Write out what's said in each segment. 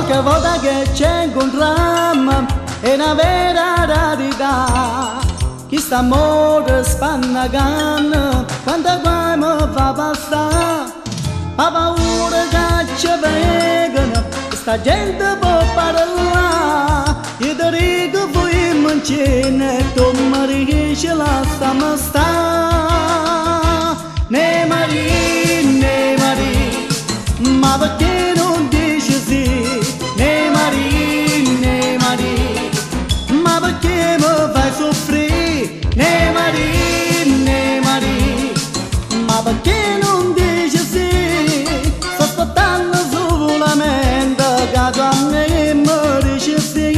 Qualche volta che ci incontriamo è una vera rarità. Chi sta amore spanna canna quando guai mi fa passare. Ma paura che ci vengono, sta gente può parlare. Io ti dico voi mancine, tu mi riesci la sta. Ne Marie, ma perché non dici sì? Ne Marie, ma perché mi fai soffrire? Ne Marie, ma perché non dici sì? Sto aspettando solamente che tu a me mi dici sì.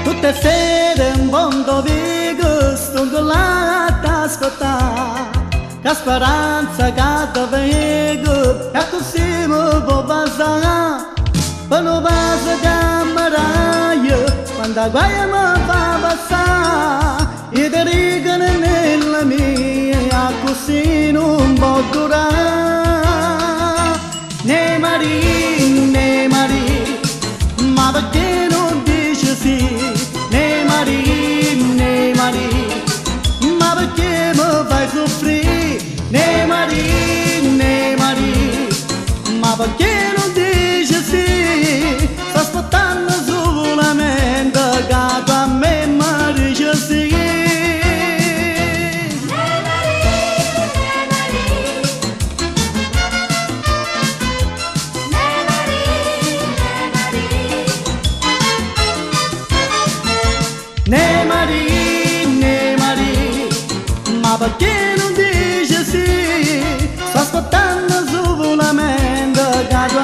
Tutte sere in fondo vigo sto là ad aspettare, che speranza che ti vengo e così mi può passare. Per non passa cameraia quando guai mi fa passare. Io ti dico nella mia così non può durare. Ne Marie, ma perché non dici sì? Ne Marie, ma perché mi fai soffrire? Ne Marie, ma perché non dici sì? Sto aspettando solamente che tu a me mi dici sì. Ne Marie, ma perché non dici sì? Sto aspettando solamente che tu